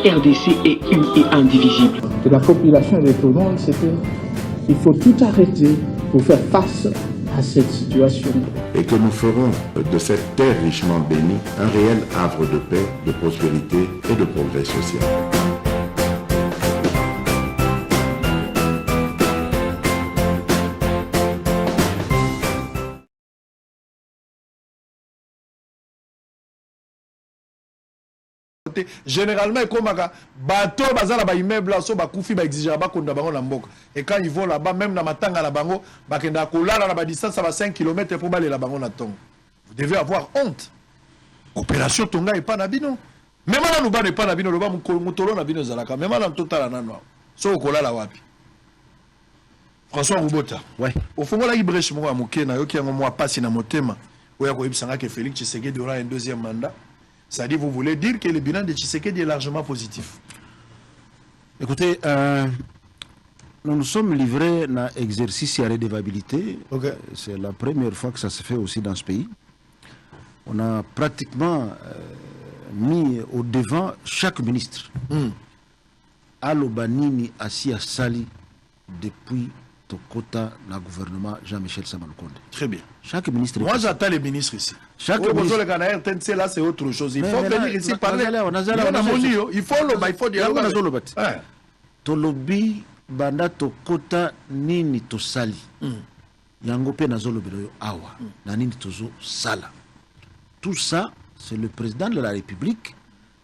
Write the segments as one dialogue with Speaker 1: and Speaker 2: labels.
Speaker 1: RDC est une et indivisible.
Speaker 2: De la population et de tout le monde, c'est qu'il faut tout arrêter pour faire face à cette situation.
Speaker 3: Et que nous ferons de cette terre richement bénie un réel havre de paix, de prospérité et de progrès social.
Speaker 4: Généralement, comme bateau, bazala ba immeuble, so ba kufi ba exigera ba konda bango na mboka. Et quand ils vont là-bas, même na matanga la bango, ba kenda kolala na ba distance ça va 5 km pour baler la bango na tongo. Vous devez avoir honte. Opération Tonga et pas na bino. Même na nous ba ne pas na bino, le ba mutolo na bino zalaka. Même na total na no. So kolala wapi. François Rubota.
Speaker 5: Ouais.
Speaker 4: Au fond la ibrèche mo amuke na yo ki ngo mo pasi na motema. Oya ko ibisanga ke Félix Tshisekedi aura un deuxième mandat. C'est-à-dire, vous voulez dire que le bilan de Tshisekedi est largement positif?
Speaker 5: Écoutez, nous nous sommes livrés à un exercice à redevabilité.
Speaker 4: Okay.
Speaker 5: C'est la première fois que ça se fait aussi dans ce pays. On a pratiquement mis au devant chaque ministre. Alobanini assis à Sali depuis Tokota, le gouvernement Jean-Michel Samalukonde.
Speaker 4: Très bien.
Speaker 5: Chaque ministre.
Speaker 4: Moi, j'attends les ministres ici.
Speaker 5: Chaque
Speaker 4: ministre. Là, c'est autre chose. Il faut venir ici parler. Il faut dire.
Speaker 5: Tolobi banda Tokota nini tosali. Yango pe nazolobelo awa. Nanini tozo sala. Tout ça, c'est le président de la République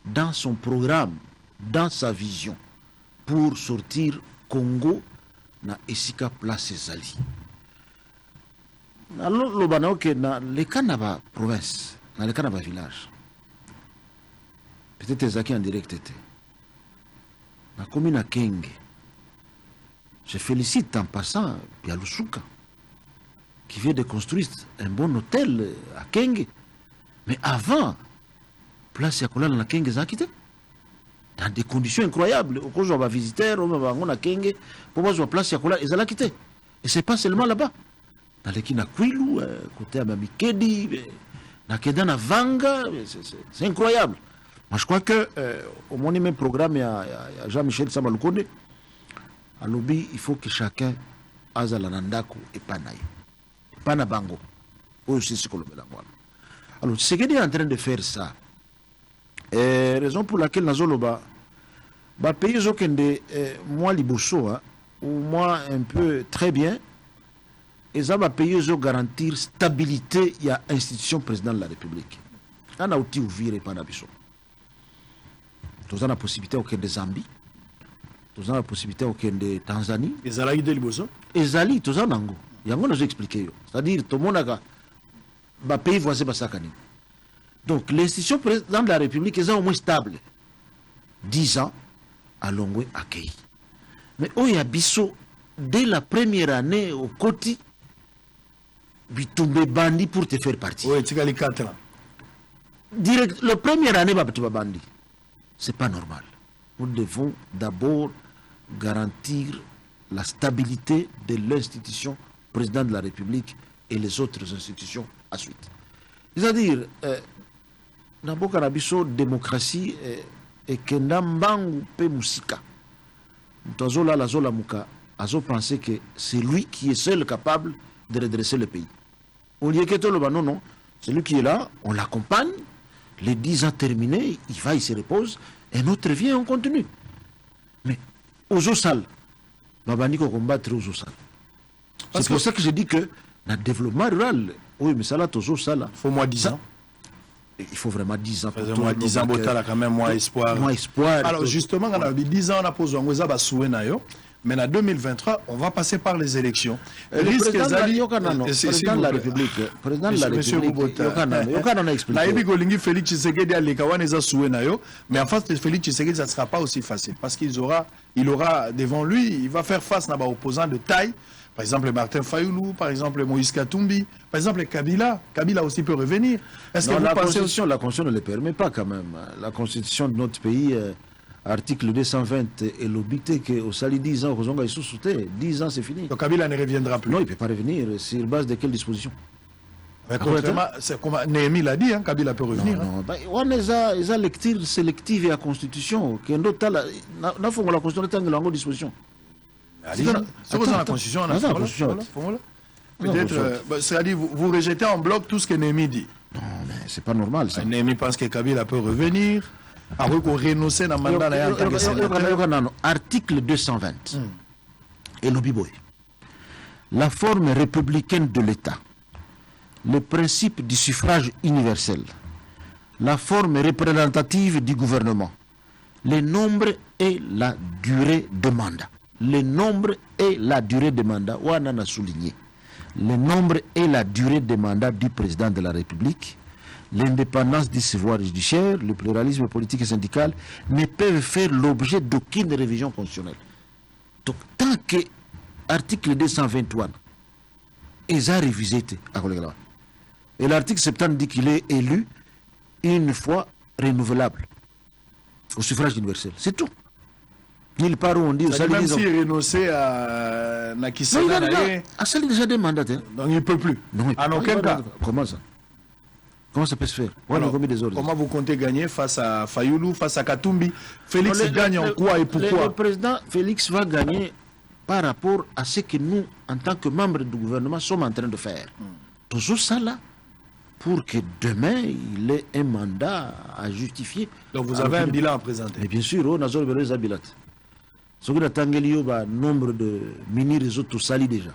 Speaker 5: dans son programme, dans sa vision, pour sortir Congo na esika place ezali. Alors lobana que na les kanaba province, na les kanaba village. Peut-être ezaki en direct était. Na commune à Kenge. Je félicite en passant Bialusuka qui vient de construire un bon hôtel à Kenge. Mais avant, place Yakolala na Kenge zakite. Dans des conditions incroyables. Au cours de visiteurs, on va à Kenge, pour voir place Yakola, ils allaient quitter. Et c'est pas seulement là-bas. Dans les Kinakwilu, côté à Mamikedi, dans Kedana Vanga, c'est incroyable. Moi, je crois que, au moins, même programme, il y a Jean-Michel Samalukonde, à l'objet, il faut que chacun ait la Nandako et Panaï. Panabango. Aussi, c'est ce qu'on le met là. Alors, Tshisekedi est en train de faire ça. Et raison pour laquelle Nazoloba, pays de moi liboso, ou moi un peu très bien, et ça va payer garantir stabilité il y a institution président de la République. On a outil ouvrir et pas d'abissot. Nous avons la possibilité aucun de Zambie, nous avons la possibilité aucun de Tanzanie.
Speaker 4: Et Zalaï de liboso. Et
Speaker 5: Zali, nous avons Nango. Il y a un nous expliqué. C'est-à-dire tout le monde a pays voisin Basakani. Donc, l'institution président de la République est au moins stable. 10 ans, à Longwe accueilli. Mais il y a Bissot, dès la première année, au côté, il tombe bandit pour te faire partie.
Speaker 4: Oui, tu as les 4 ans.
Speaker 5: Direct, la première année, tu vas bandit. Ce n'est pas normal. Nous devons d'abord garantir la stabilité de l'institution président de la République et les autres institutions à suite. C'est-à-dire, dans la démocratie et que Nambangu pe musika. Mutazola la zola muka azo penser que c'est lui qui est seul capable de redresser le pays. Au lieu que tout le non, non, c'est lui qui est là, on l'accompagne, les 10 ans terminés, il va, il se repose, et notre vient, on continue. Mais aux eaux sales, Babani qu'on combattre aux eaux sales. C'est pour ça que je dis que le développement rural, oui, mais ça là, aux eaux sales.
Speaker 4: Il faut moins 10 ans.
Speaker 5: Il faut vraiment 10 ans.
Speaker 4: Moi, 10 ans, quand même, moins espoir.
Speaker 5: Moins espoir.
Speaker 4: Alors, justement, on a 10 ans, on a posé un peu de mais en 2023, on va passer par les élections.
Speaker 5: Le président de la République, président de la République, on a expliqué.
Speaker 4: Félix Tshisekedi mais en face de Félix Tshisekedi, ça ne sera pas aussi facile parce qu'il aura devant lui, il va faire face à un opposant de taille. Par exemple, Martin Fayoulou, par exemple, Moïse Katumbi, par exemple, Kabila. Kabila aussi peut revenir. Est-ce que
Speaker 5: la Constitution ne le permet pas quand même. La Constitution de notre pays, article 220, est l'obité qu'au sali 10 ans, 10 ans c'est fini.
Speaker 4: Donc Kabila ne reviendra plus.
Speaker 5: Non, il ne peut pas revenir. Sur base de quelle disposition?
Speaker 4: Contrairement, c'est comme Néhémie l'a dit, hein, Kabila peut revenir.
Speaker 5: Non, bah, on a une lecture sélective et la Constitution. Qui est d'autres la Constitution est en disposition.
Speaker 4: C'est dans la Constitution. Peut-être, c'est-à-dire, vous rejetez en bloc tout ce que Néhémie dit.
Speaker 5: Non, mais c'est pas normal ça.
Speaker 4: Néhémie pense que Kabila peut revenir. Après qu'on renonce à mandat en tant que sénateur.
Speaker 5: Article 220. Et l'Obiboy. La forme républicaine de l'État. Le principe du suffrage universel, la forme représentative du gouvernement, le nombre et la durée de mandat. Le nombre et la durée de mandat, on a souligné. Le nombre et la durée de mandat du président de la République, l'indépendance du pouvoir judiciaire, le pluralisme politique et syndical ne peuvent faire l'objet d'aucune révision constitutionnelle. Donc, tant que l'article 221 est révisé à collègue. Et l'article 70 dit qu'il est élu une fois renouvelable au suffrage universel. C'est tout. Nulle part où on dit...
Speaker 4: Même s'il renonçait à Nakisena...
Speaker 5: Ça il a déjà des mandats. Hein.
Speaker 4: Donc il ne peut plus.
Speaker 5: Non,
Speaker 4: en aucun cas.
Speaker 5: Comment ça? Comment ça peut se faire?
Speaker 4: Alors, comment vous comptez gagner face à Fayoulou, face à Katumbi? Félix gagne en quoi et pourquoi?
Speaker 5: Le président Félix va gagner par rapport à ce que nous, en tant que membres du gouvernement, sommes en train de faire. Toujours ça là. Pour que demain, il ait un mandat à justifier.
Speaker 4: Donc vous avez un bilan à présenter.
Speaker 5: Mais bien sûr, on a un bilan. Ce que nous avons nombre de mini-réseaux tout sali déjà.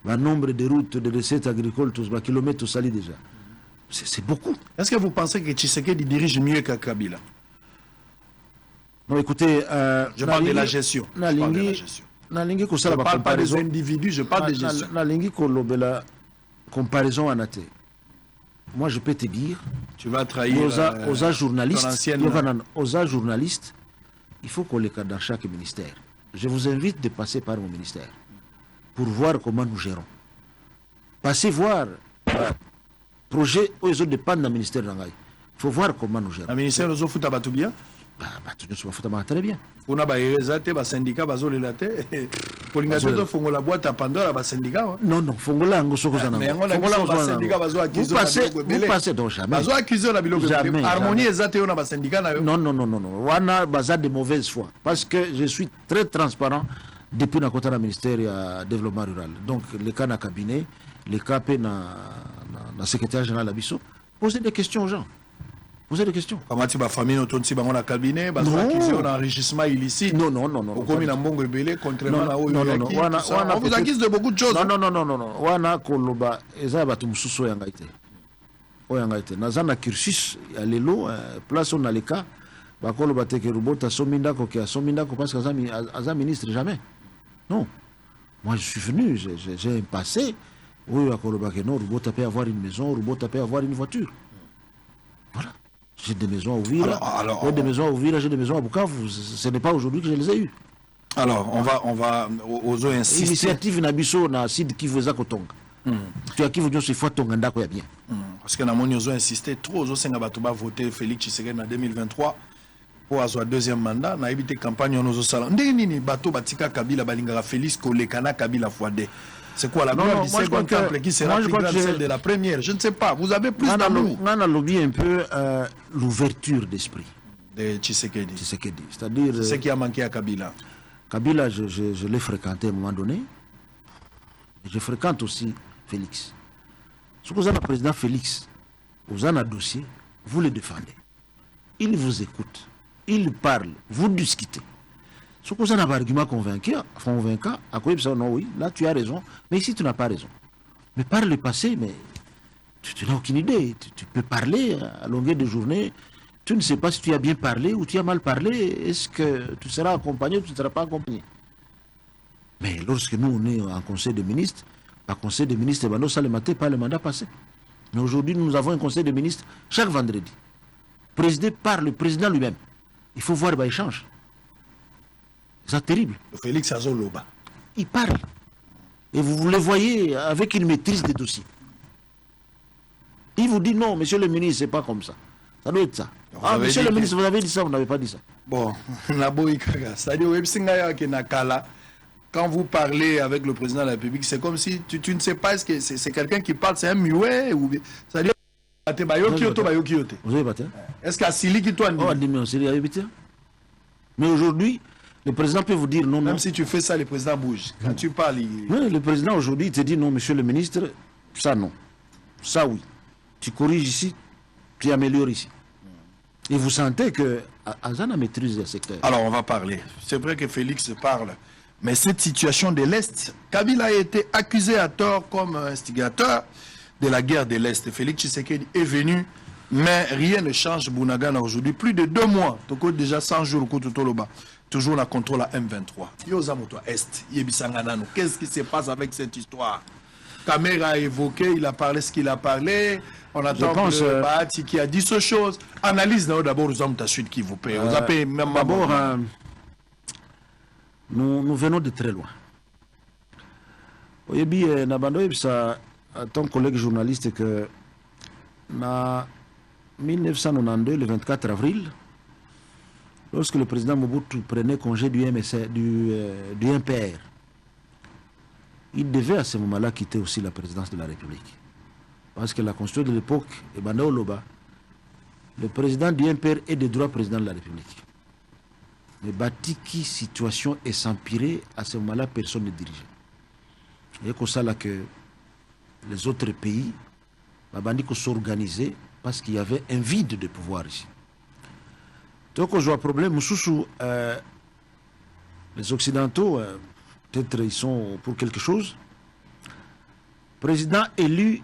Speaker 5: Le nombre de routes, de recettes agricoles, tous les kilomètres tout sali déjà. C'est beaucoup.
Speaker 4: Est-ce que vous pensez que Tshisekedi dirige mieux que Kabila?
Speaker 5: Non, écoutez...
Speaker 4: je parle de la gestion. Je ne parle pas des individus, je parle de gestion.
Speaker 5: La comparaison en athée. Moi, je peux te dire,
Speaker 4: tu vas trahir
Speaker 5: aux journalistes, il faut qu'on les cadre dans chaque ministère. Je vous invite de passer par mon ministère pour voir comment nous gérons. Passez voir projet où ils ont dépendent du ministère d'Angaï. Il faut voir comment nous gérons.
Speaker 4: Le ministère nous offre bien.
Speaker 5: Très bien.
Speaker 4: On a des syndicats, la boîte à Pandora, les syndicats.
Speaker 5: Non, non, Fongola, vous passez donc jamais.
Speaker 4: Harmonie est syndicat.
Speaker 5: Non, non, non, non, non. On a de mauvaise foi. Parce que je suis très transparent depuis le côté du ministère du développement rural. Donc, les cas dans le cabinet, les cas dans le secrétaire général de l'Abisso, posez des questions aux gens. Posez des questions.
Speaker 4: Comment tu vas famille autour de la cabinet, un enrichissement illicite.
Speaker 5: Non, non, non, non.
Speaker 4: Au commun Mbongo Ebele, contrairement à
Speaker 5: non, non, non.
Speaker 4: On vous accuse de beaucoup de choses.
Speaker 5: Non, non, non, non, non, non. On a Koloba, Eza Batumsuso Yangaite. Oyangaite. Nazana cursus, à l'élo, place on a les cas. Bakoloba Teke Rubota, Somindako, qui a Somindako, parce qu'Aza ministre, jamais. Non. Moi, je suis venu, j'ai un passé. Oui, à Koloba, non, Rubota peut avoir une maison, Rubota peut avoir une voiture. Voilà. J'ai des maisons à Ouvira, j'ai des maisons à Ouvira, j'ai des maisons à Bukavu. Ce n'est pas aujourd'hui que je les ai eues.
Speaker 4: Alors, on va aux insister.
Speaker 5: Initiative Nabiso na Sid qui vous a kotonga. Tu as qui vous dit c'est fois tonga ndako ya bien.
Speaker 4: Parce que na moni ozo insister trop ozo senga bato ba voter Félix Tshisekedi en 2023 pour avoir deuxième mandat na éviter campagne on ozo sala. Ndenge nini bato batika Kabila balingaka Félix kolekana Kabila fois2. C'est quoi la gloire du second temple qui sera plus grande que celle de la première? Je ne sais pas. Vous avez plus d'amour.
Speaker 5: On a lobby un peu l'ouverture d'esprit
Speaker 4: de Tshisekedi.
Speaker 5: C'est-à-dire...
Speaker 4: C'est ce qui a manqué à Kabila.
Speaker 5: Kabila, je l'ai fréquenté à un moment donné. Je fréquente aussi Félix. Si vous avez un président Félix, vous avez un dossier, vous le défendez. Il vous écoute. Il parle. Vous discutez. Si vous avez un argument convaincant, à quoi non, oui, là tu as raison, mais ici tu n'as pas raison. Mais par le passé, mais tu n'as aucune idée. Tu peux parler à longueur de journée, tu ne sais pas si tu as bien parlé ou tu as mal parlé, est-ce que tu seras accompagné ou tu ne seras pas accompagné. Mais lorsque nous on est en conseil de ministres, par conseil de ministres, nous ça le matin, pas le mandat passé. Mais aujourd'hui, nous avons un conseil de ministres chaque vendredi, présidé par le président lui-même. Il faut voir l'échange. C'est terrible.
Speaker 4: Félix Azoloba.
Speaker 5: Il parle. Et vous le voyez avec une maîtrise des dossiers. Il vous dit non, monsieur le ministre, c'est pas comme ça. Ça doit être ça. Ah, monsieur le ministre, vous avez dit ça, vous n'avez pas dit ça.
Speaker 4: Bon, la boïkaga. C'est-à-dire, Websinga qui n'a kala. quand vous parlez avec le président de la République, c'est comme si tu ne sais pas, est-ce que c'est quelqu'un qui parle, c'est un muet ou c'est-à-dire
Speaker 5: vous avez battu.
Speaker 4: est-ce qu'à Sili qui toi
Speaker 5: mais aujourd'hui, le président peut vous dire non,
Speaker 4: même
Speaker 5: non.
Speaker 4: si tu fais ça, le président bouge. Quand tu parles,
Speaker 5: Oui, le président aujourd'hui il te dit non, monsieur le ministre, ça non, ça oui. Tu corriges ici, tu améliores ici. Et vous sentez que Azana maîtrise le secteur.
Speaker 4: Alors on va parler. C'est vrai que Félix parle. Mais cette situation de l'Est, Kabila a été accusé à tort comme instigateur de la guerre de l'Est. Félix Tshisekedi est venu, mais rien ne change Bunagana aujourd'hui. Plus de 2 mois, déjà 100 jours au Toloba. Toujours la contrôle à M23. Yozamoto Est, Yebisanganano. Qu'est-ce qui se passe avec cette histoire? Kamera a évoqué, il a parlé ce qu'il a parlé. On attend que Bahati qui a dit ce chose. Analyse d'abord aux hommes de suite qui vous paye. Vous appelez même
Speaker 5: d'abord, nous venons de très loin. Oyebi Nabando ça ton collègue journaliste que en 1992, le 24 avril, lorsque le président Mobutu prenait congé du MPR, il devait à ce moment-là quitter aussi la présidence de la République. Parce que la constitution de l'époque, le président du MPR est de droit président de la République. Mais Batiki, situation est s'empirer, à ce moment-là, personne ne dirigeait. Et comme ça là que les autres pays, s'organiser parce qu'il y avait un vide de pouvoir ici. Donc, on a un problème. Les Occidentaux, peut-être ils sont pour quelque chose. Président élu,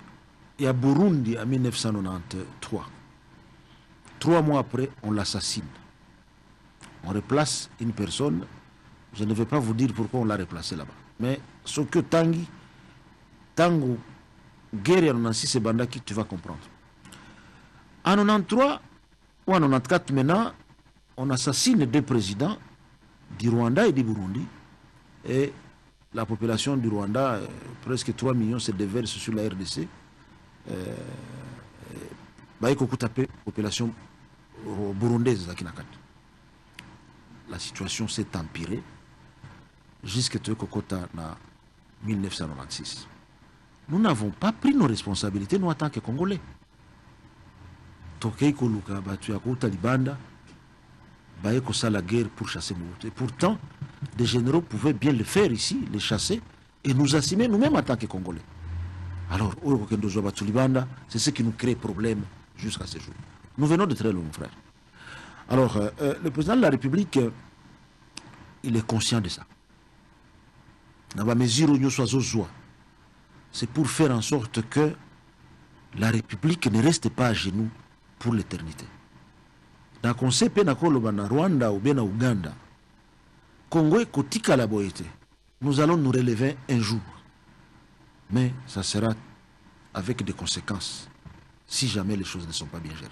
Speaker 5: il y a Burundi en 1993. 3 mois après, on l'assassine. On replace une personne. Je ne vais pas vous dire pourquoi on l'a replacé là-bas. Mais ce que Tango, guerre en 96, c'est Bandaki, tu vas comprendre. En 93 ou en 94 maintenant, on assassine 2 présidents du Rwanda et du Burundi. Et la population du Rwanda, presque 3 millions, se déverse sur la RDC. La population burundaise. La situation s'est empirée jusqu'à Kokota en 1996. Nous n'avons pas pris nos responsabilités, nous, en tant que Congolais. Tokei Koluka, Batu Yakouta Libanda, Bayeko ça la guerre pour chasser Mobutu. Et pourtant, des généraux pouvaient bien le faire ici, les chasser, et nous assumer nous-mêmes en tant que Congolais. Alors, c'est ce qui nous crée problème jusqu'à ce jour. Nous venons de très loin, mon frère. Alors, le président de la République, il est conscient de ça. Dans la mesure où nous sommes c'est pour faire en sorte que la République ne reste pas à genoux pour l'éternité. Dans le concept de Rwanda ou bien Ouganda, Congo est kotika la boété. Nous allons nous relever un jour. Mais ça sera avec des conséquences si jamais les choses ne sont pas bien gérées.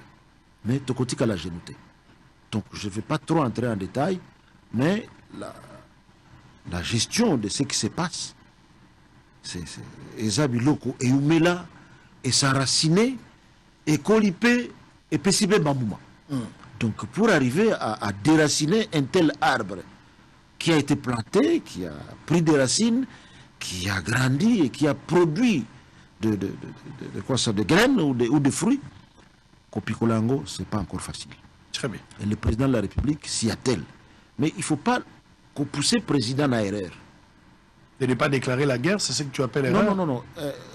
Speaker 5: Mais tokotika la genouté. Donc je ne vais pas trop entrer en détail, mais la gestion de ce qui se passe, c'est Ezabiloko et Umela et Saracine et Kolipé et Pessibe Bambouma. Donc pour arriver à déraciner un tel arbre qui a été planté, qui a pris des racines, qui a grandi et qui a produit de graines ou de fruits, Kopikolango, ce n'est pas encore facile.
Speaker 4: Très bien.
Speaker 5: Et le président de la République s'y attelle. Mais il ne faut pas pousser le président à erreur.
Speaker 4: De ne pas déclarer la guerre, c'est ce que tu appelles erreur?
Speaker 5: Non.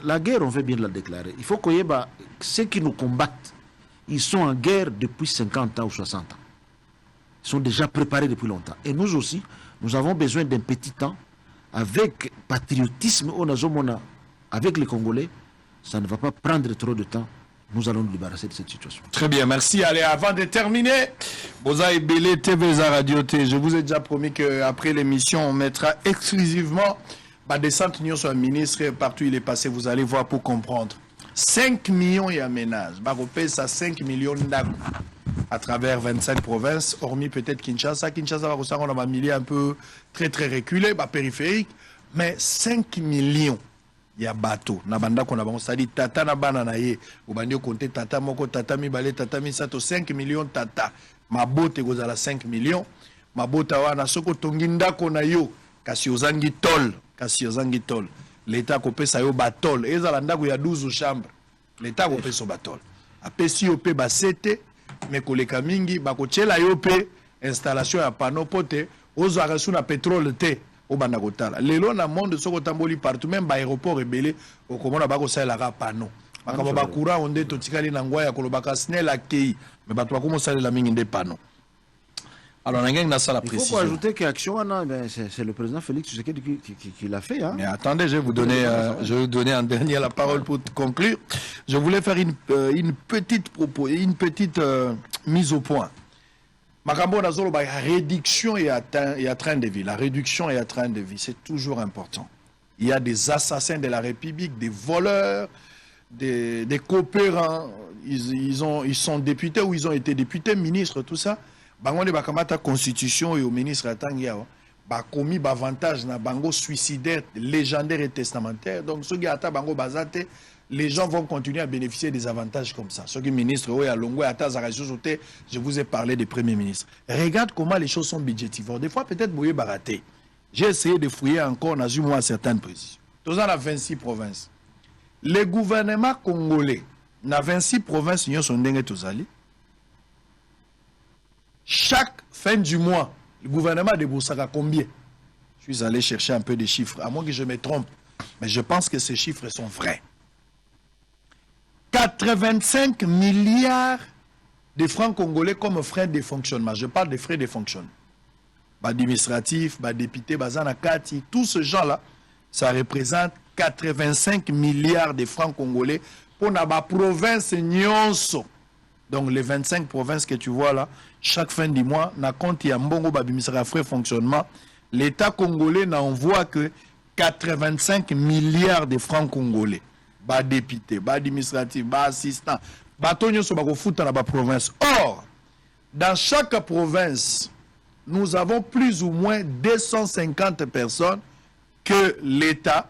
Speaker 5: La guerre, on veut bien la déclarer. Il faut que ceux qui nous combattent, ils sont en guerre depuis 50 ans ou 60 ans. Ils sont déjà préparés depuis longtemps. Et nous aussi, nous avons besoin d'un petit temps avec patriotisme, avec les Congolais. Ça ne va pas prendre trop de temps. Nous allons nous débarrasser de cette situation.
Speaker 4: Très bien, merci. Allez, avant de terminer, Boza et Belé, TVza Radio T, je vous ai déjà promis qu'après l'émission, on mettra exclusivement descente sur le ministre, partout il est passé, vous allez voir pour comprendre. 5 millions et un ménage. Baropé, ça 5 millions d'agou à travers 25 provinces, hormis peut-être Kinshasa. Kinshasa, on a un milieu un peu très reculé, périphérique, mais 5 millions. Il y a bateau. Nabanda qu'on a ça dit tata na bana na ye. Ou bandio compter tata moko tata mi balé tata mi sato 5 millions tata. Ma bote gozala 5 millions. Ma bote wana soko tonginda kona yo kasi ozangi tol, l'État kopesa yo batol, ezala ndako ya 12 chambres, l'État kopesa batol. Apesi yo pe basete, mais koleka mingi bakochela yo pe installation ya panneau pote, ozo akasu na pétrole te, obanda kotala. Lelo na monde soko tamboli partout, même ba aéroport rebelle, okomona bako sala ka panneau. Bakaba bakura onde totikali na ngwa ya kolobaka snel akei, mais bato bakomo sala la mingi nde panneau. Alors, il
Speaker 5: faut ajouter qu'Action, c'est le président Félix Tshisekedi qui l'a fait. Hein.
Speaker 4: Mais attendez, je vais vous donner en dernier la parole pour conclure. Je voulais faire une petite mise au point. Makambo Nazolo, la réduction et à train de vie. La réduction et à train de vie, c'est toujours important. Il y a des assassins de la République, des voleurs, des coopérants. Ils sont députés ou ils ont été députés, ministres, tout ça. Bango bakamata constitution et au ministre Atangia ba commis avantage na bango suicidaire légendaire et testamentaire. Donc ceux qui ata bango bazate, les gens vont continuer à bénéficier des avantages comme ça. Ceux qui ministre Oya Longo ata Zarajote, je vous ai parlé des premiers ministres. Regarde comment les choses sont budgétivores. Des fois peut-être Boye baraté. J'ai essayé de fouiller encore dans une mois certaines précisions. Tous en a 26 provinces. Les gouvernements congolais na 26 provinces ils sont ndenge tozali. Chaque fin du mois, le gouvernement de Boussaka combien? Je suis allé chercher un peu de chiffres, à moins que je me trompe. Mais je pense que ces chiffres sont vrais. 85 milliards de francs congolais comme frais de fonctionnement. Je parle des frais de fonctionnement. Administratif, député, Bazanakati, tout ce genre-là, ça représente 85 milliards de francs congolais pour la province Nyonso. Donc les 25 provinces que tu vois là, chaque fin du mois, na compte ya mbongo babimisaka frais fonctionnement, l'État congolais n'envoie que 85 milliards de francs congolais. Ba député, ba administratif, ba assistant, ba tonyo so bako futa na ba province. Or, dans chaque province, nous avons plus ou moins 250 personnes que l'État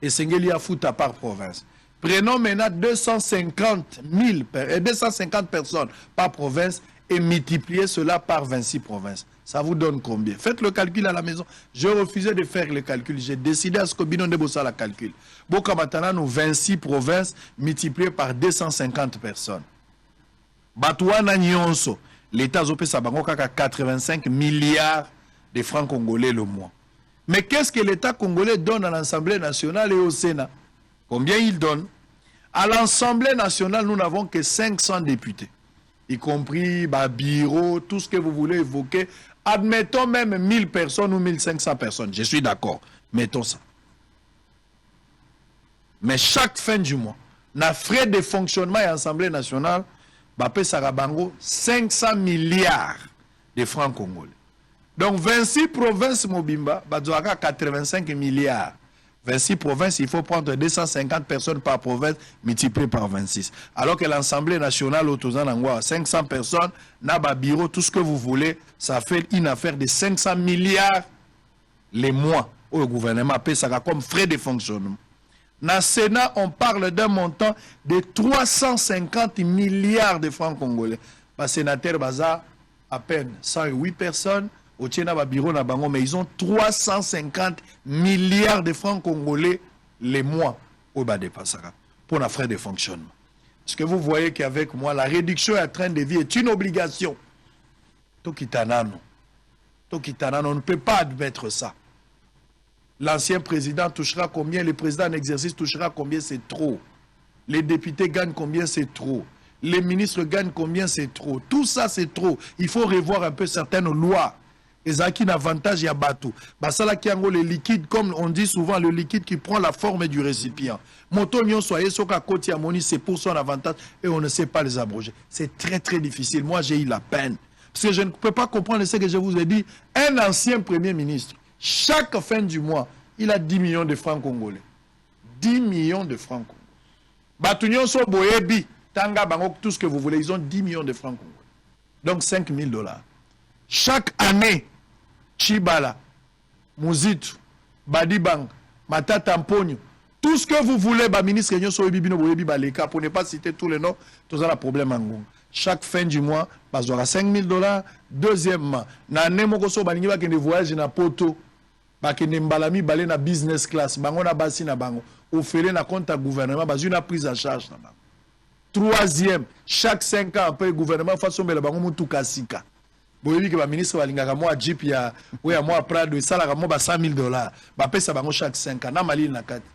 Speaker 4: et Sengeli a futa par province. Prenons maintenant 250 personnes par province et multipliez cela par 26 provinces. Ça vous donne combien? Faites le calcul à la maison. Je refusais de faire le calcul. J'ai décidé à ce que Binon de Bossa la calcul. Boka maintenant, nous 26 provinces multipliées par 250 personnes. Batouana Nyonso, l'État Zopé Sabangoka a 85 milliards de francs congolais le mois. Mais qu'est-ce que l'État congolais donne à l'Assemblée nationale et au Sénat? Combien il donne? À l'Assemblée nationale, nous n'avons que 500 députés, y compris bureau, tout ce que vous voulez évoquer. Admettons même 1000 personnes ou 1500 personnes. Je suis d'accord. Mettons ça. Mais chaque fin du mois, na frais de fonctionnement et Assemblée nationale, Bapé Sarabango, 500 milliards de francs congolais. Donc 26 provinces Mobimba, Badouaka 85 milliards. 26 provinces, il faut prendre 250 personnes par province multiplié par 26. Alors que l'Assemblée nationale, au 500 personnes, Naba bureau, tout ce que vous voulez, ça fait une affaire de 500 milliards les mois au gouvernement paie ça comme frais de fonctionnement. Dans le Sénat, on parle d'un montant de 350 milliards de francs congolais. Le sénateur Baza, à peine 108 personnes. Au Tchéna bureau na bango, mais ils ont 350 milliards de francs congolais les mois au bas de Passara pour la frais de fonctionnement. Est-ce que vous voyez qu'avec moi, la réduction à train de vie est une obligation? Tokitanano, on ne peut pas admettre ça. L'ancien président touchera combien? Le président en exercice touchera combien? C'est trop. Les députés gagnent combien? C'est trop. Les ministres gagnent combien? C'est trop. Tout ça, c'est trop. Il faut revoir un peu certaines lois. Et a un avantage, il y a bateau. Basala qui le liquide, comme on dit souvent, le liquide qui prend la forme du récipient. Moto nyon soyez soka koti amoni, c'est pour son avantage et on ne sait pas les abroger. C'est très très difficile. Moi j'ai eu la peine. Parce que je ne peux pas comprendre ce que je vous ai dit. Un ancien premier ministre, chaque fin du mois, il a 10 millions de francs congolais. 10 millions de francs congolais. Batunyon so boyebi, tanga bangok, tout ce que vous voulez, ils ont 10 millions de francs congolais. Donc 5 000 $. Chaque année, Chibala, Mouzitu, Badibang, Matata Mponyo, tout ce que vous voulez, ministre pour ne pas citer tous les noms, tout ça, le problème en Congo. Chaque fin du mois, il y aura 5 000 $. Deuxièmement, il y a des voyages dans Poto. bakende mbala mibale na business class bango na basi na bango ofele na compte ya gouvernement bazwi na prise en charge na bango. Troisième, chaque 5 ans après le gouvernement façon mbela bango mutuka sika boyebi ke baministre balingaka mwa jeep ya oya mwa prado esalaka mwa ba $100,000 bapesa bango chaque 5 ans na malili na kati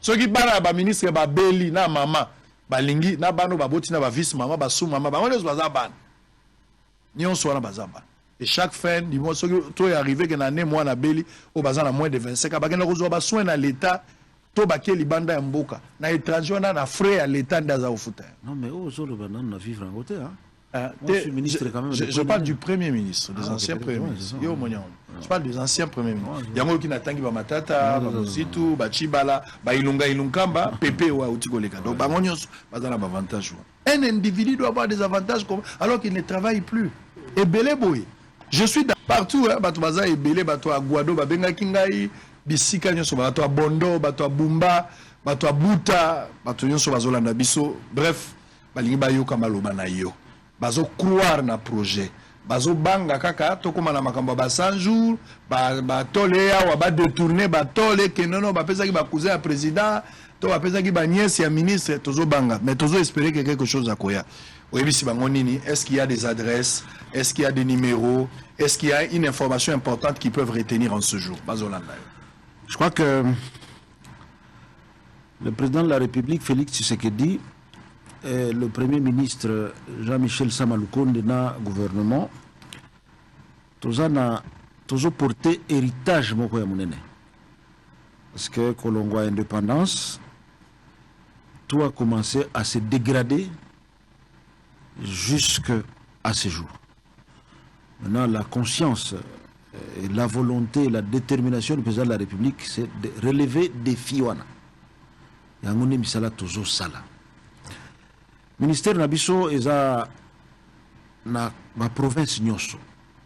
Speaker 4: soki bana ya baministre babeli na mama balingi na bano baboti na bavice mama basu mama bango nyonso baza bana nyonso wana baza bana. Et chaque fin du mois, tu es arrivé que l'année moi na beli au bazar à moins de 25 ans. Parce que nous avons besoin dans l'État, to baké li banda mboka. Na étranger on a na frais à l'État dans au fouter.
Speaker 5: Non mais oh sur le banane na vivre en côté hein. Moi, je suis ministre quand même.
Speaker 4: Je parle du premier ministre, des anciens premiers ministres. Yo monion. Je parle des anciens premiers ministres. Yango qui n'atangi ba matata, ba mositu, ba chibala, ba ilunga ilunkamba, pepe wa utikoleka. Donc ba nyonso bazana ba avantage. Un individu doit avoir des avantages alors qu'il ne travaille plus. Et belé boy. Je suis partout, hein, bato baza ebele, bato a Guado, babenga kingai, bisika nyonso, bato a Bondo, bato a Bumba, bato a Buta, bato nyonso bazolanda biso. Bref, balingi bayoka maloba na yo. Bazo croire na projet. Bazo banga kaka, tokoma na makambo ba 100 jours, ba tole ya wa ba détourner, ba tole ke nono ba pesa ki ba cousin ya président, to ba pesa ki ba nièce ya ministre, tozo banga, mais tozo espérer que quelque chose akoya. Est-ce qu'il y a des adresses? Est-ce qu'il y a des numéros? Est-ce qu'il y a une information importante qu'ils peuvent retenir en ce jour?
Speaker 5: Je crois que le président de la République, Félix Tshisekedi, et le Premier ministre Jean-Michel Samaloukonde dans le gouvernement, tous ont porté héritage. Parce que Colombo a indépendance, tout a commencé à se dégrader jusqu'à ce jour. Maintenant, la conscience, et la volonté, la détermination du président de la République, c'est de relever des défis. Yangone misala tozo sala. Ministère Nabiso est à la province Nyoso.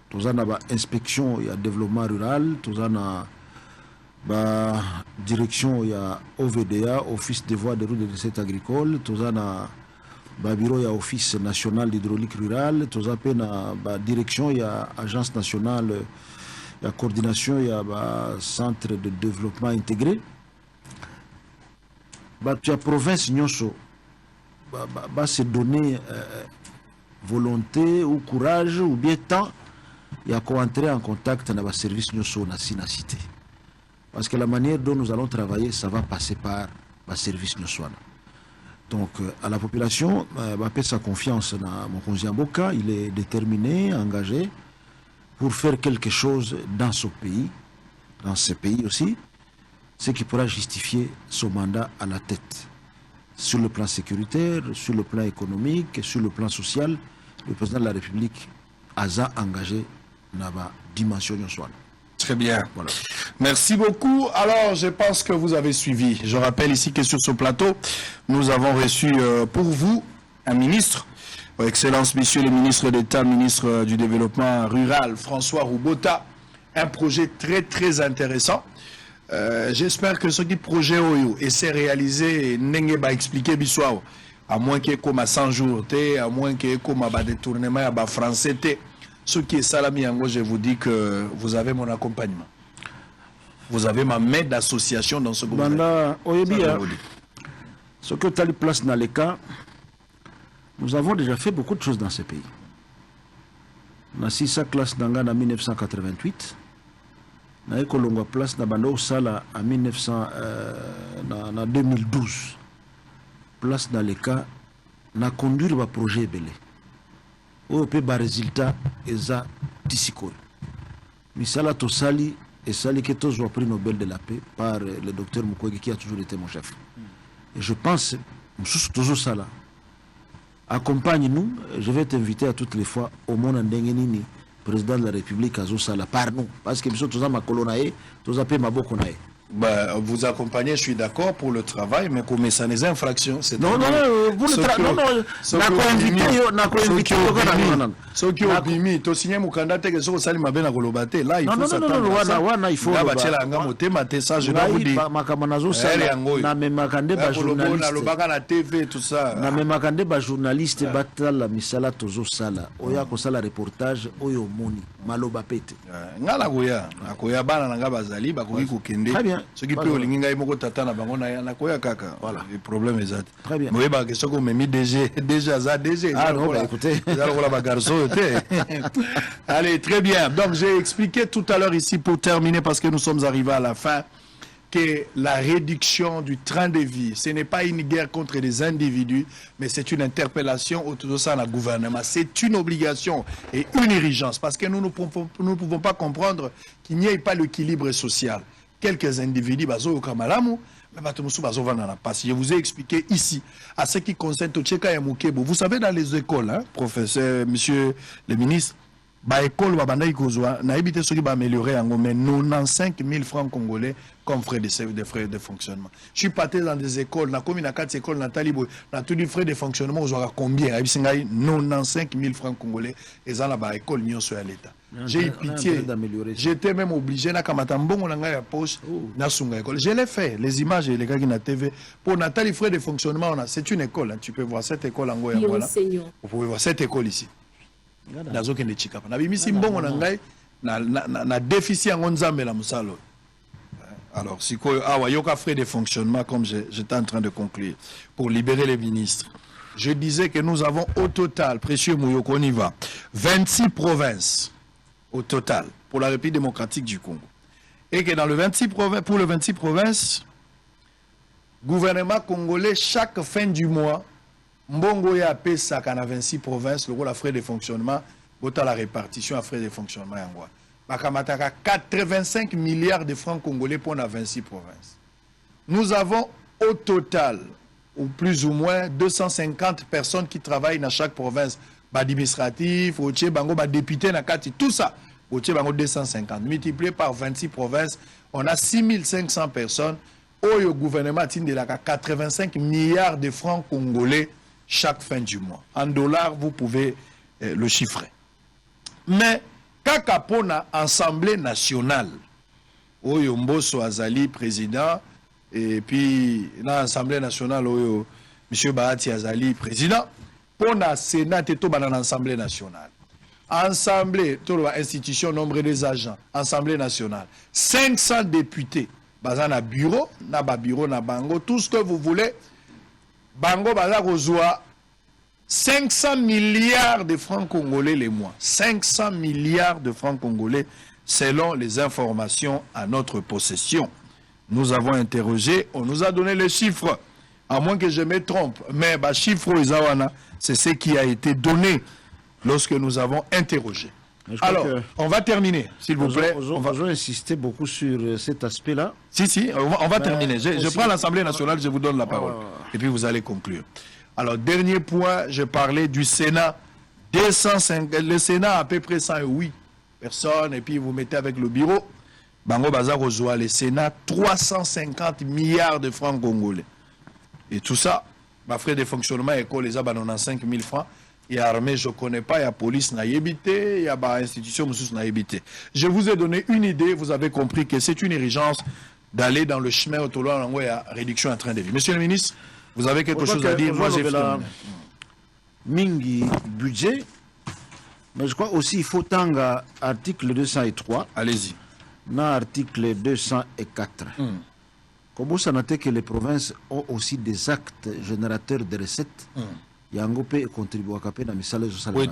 Speaker 5: Toza na ba inspection et développement rural, toza na ba direction et OVDA, Office des voies de route et des recettes agricoles, toza na ba bureau ya office national d'hydraulique rurale, toza pe na ba direction ya agence nationale ya coordination ya ba centre de développement intégré. Ba tu province Nyoso ba se donner volonté ou courage ou bien temps ya ko entrer en contact na ba service Nyoso na cité. Parce que la manière dont nous allons travailler, ça va passer par ba service Nyoso. Donc, à la population, fait sa confiance dans mon conseiller Mboka. Il est déterminé, engagé pour faire quelque chose dans ce pays aussi, ce qui pourra justifier son mandat à la tête. Sur le plan sécuritaire, sur le plan économique, sur le plan social, le président de la République a engagé dans la dimension nationale.
Speaker 4: Très bien. Voilà. Merci beaucoup. Alors, je pense que vous avez suivi. Je rappelle ici que sur ce plateau, nous avons reçu pour vous un ministre, Excellence, Monsieur le ministre d'État, ministre du Développement Rural, François Roubota. Un projet très, très intéressant. J'espère que ce qui projet Oyo essaie de réaliser, n'est pas expliqué bisouao, à moins qu'il y ait comme à 100 jours, à moins qu'il y ait comme à détournement à français. Ce qui est Salami Yango, je vous dis que vous avez mon accompagnement. Vous avez ma main d'association dans ce gouvernement.
Speaker 5: Ce que tu as place dans les cas, nous avons déjà fait beaucoup de choses dans ce pays. On a 6 classes dans en 1988. On a eu place dans Bando Sala en 2012. Place dans les cas, on a conduit le projet belé. Au pays résultat eza tisiko. Misala Tosali et Sali qui a pris Nobel de la paix par le docteur Mukwege qui a toujours été mon chef. Et je pense, toujours ça là. Accompagne-nous, je vais t'inviter à toutes les fois au monde en président de la République à Zosala par nous. Parce que nous sommes tous ma colonae, tous ma bokonae.
Speaker 4: Bah, vous accompagnez, je suis d'accord pour le travail, mais comme ça les infractions, c'est
Speaker 5: Non, pour le travail, non,
Speaker 4: ceux qui ont bimi, tu signes mon candidat que ce soit ma belle à Golobate, là il faut s'attendre à ça.
Speaker 5: Il faut
Speaker 4: là bâtir la gamme au thème, ça je dois vous dire.
Speaker 5: Makamanazo ça, na me makande ba journaliste,
Speaker 4: na TV tout ça.
Speaker 5: na me makande ba journaliste batala misala tozo sala, oya ko sala reportage oyo moni maloba pete.
Speaker 4: Ngala koya, akoya bana na ngaba zali ba koki ko kende. Ce qui peut olinga imoko tata na bango na koya kaka. Voilà, le problème est ça.
Speaker 5: Très bien.
Speaker 4: Moi ba question ko memi déjà ça DG.
Speaker 5: Ah non, bah écoutez.
Speaker 4: Allez, très bien. Donc, j'ai expliqué tout à l'heure ici, pour terminer, parce que nous sommes arrivés à la fin, que la réduction du train de vie, ce n'est pas une guerre contre les individus, mais c'est une interpellation autour de ça, le gouvernement. C'est une obligation et une urgence, parce que nous ne pouvons pas comprendre qu'il n'y ait pas l'équilibre social. Quelques individus, je vous ai expliqué ici, à ce qui concerne Tocheka et Moukebo. Vous savez, dans les écoles, hein, professeur, monsieur le ministre, l'école va améliorer 95 000 francs congolais comme frais de fonctionnement. Je suis parti dans des écoles, dans commune 4 écoles, dans Talibo, dans tous les frais de fonctionnement, vous aurez combien? 95 000 francs congolais, et dans la école, nous sommes à l'État. J'ai eu pitié, j'étais même obligé, je l'ai fait, les images et les gars qui na TV, pour Nathalie frais de fonctionnement, c'est une école, hein. Tu peux voir cette école en Goya, voilà. Vous pouvez voir cette école ici. Na déficit en Nzambe la musalo. Alors, si yoka frais de fonctionnement, comme j'étais en train de conclure, pour libérer les ministres, je disais que nous avons au total, précieux Mouyoko, on y va, 26 provinces au total pour la République démocratique du Congo. Et que dans le 26 pour le 26 provinces, gouvernement congolais, chaque fin du mois, Mbongo ya pesa kana 26 provinces, le rôle à frais de fonctionnement, la répartition à frais de fonctionnement en Angola. Bakamataka 85 milliards de francs congolais pour la 26 provinces. Nous avons au total, ou plus ou moins, 250 personnes qui travaillent dans chaque province. Administratif, bango député na kati, tout ça. Bango 250. Multiplié par 26 provinces, on a 6500 personnes. Au gouvernement a 85 milliards de francs congolais chaque fin du mois. En dollars, vous pouvez le chiffrer. Mais, Kakapona, Assemblée nationale, Oyo Mboso Azali, président, et puis, dans l'Assemblée nationale, Oyo, M. Bahati Azali, président, pour la Sénat et tout dans l'Assemblée nationale. Assemblée, toute institution, nombre des agents, Assemblée nationale. 500 députés, bazana bureau, na bureau, na bango, tout ce que vous voulez. Bango, baza reçoit 500 milliards de francs congolais les mois. 500 milliards de francs congolais selon les informations à notre possession. Nous avons interrogé, on nous a donné les chiffres. À moins que je me trompe, mais les chiffres, c'est ce qui a été donné lorsque nous avons interrogé. Alors, on va terminer, s'il vous plaît.
Speaker 5: On va insister beaucoup sur cet aspect-là.
Speaker 4: Si, on va terminer. Je prends l'Assemblée nationale, je vous donne la parole. Et puis vous allez conclure. Alors, dernier point, je parlais du Sénat. 205, le Sénat a à peu près 108 personnes, et puis vous mettez avec le bureau. Bango Bazar reçoit le Sénat 350 milliards de francs congolais. Et tout ça, ma frais de fonctionnement, école, les a 95 000 francs. Il y a armée, je ne connais pas, il y a police, il y a institution, il y a. Je vous ai donné une idée, vous avez compris que c'est une urgence d'aller dans le chemin autour de la réduction en train de vie. Monsieur le ministre, vous avez quelque chose à dire? Moi, j'ai fait
Speaker 5: Mingi budget, mais je crois aussi il faut tanga article 203.
Speaker 4: Allez-y.
Speaker 5: Dans article 204. Comme vous savez que les provinces ont aussi des actes générateurs de recettes. Yangope contribue à caper dans mes salaires sociaux.
Speaker 4: Oui,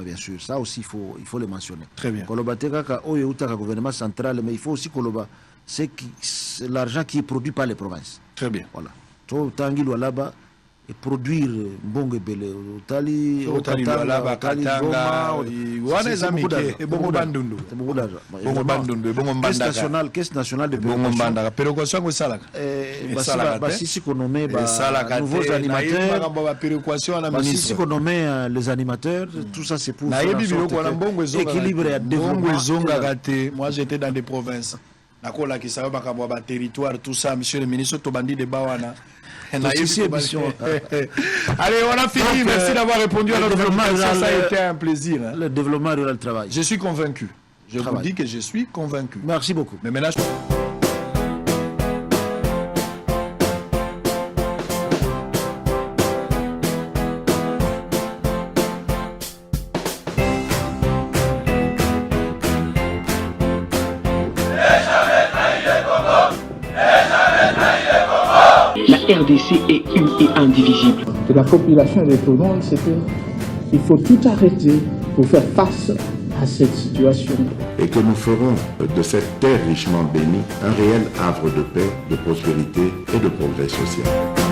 Speaker 5: bien sûr, ça aussi il faut le mentionner.
Speaker 4: Très bien.
Speaker 5: Kolobateka Oyuta gouvernement central, mais il faut aussi Koloba, c'est l'argent qui est produit par les provinces.
Speaker 4: Très bien.
Speaker 5: Voilà. Tout Tangi là-bas et produire Bongo Bele, Otali,
Speaker 4: Katanga,
Speaker 5: Caisse nationale de nouveaux animateurs, les animateurs, tout ça c'est pour
Speaker 4: équilibrer. Moi j'étais dans des provinces. nakola ki ça ba territoire tout ça monsieur le ministre Tobandi de Bawana. Allez, on a fini.
Speaker 5: Donc,
Speaker 4: merci d'avoir répondu à notre invitation. Ça a été un plaisir. Hein.
Speaker 5: Le développement rural travaille.
Speaker 4: Je suis convaincu. Je vous dis que je suis convaincu.
Speaker 5: Merci beaucoup.
Speaker 4: Mais maintenant,
Speaker 1: La RDC est une et indivisible.
Speaker 2: De la population et de tout le monde, c'est qu'il faut tout arrêter pour faire face à cette situation.
Speaker 3: Et que nous ferons de cette terre richement bénie un réel havre de paix, de prospérité et de progrès social.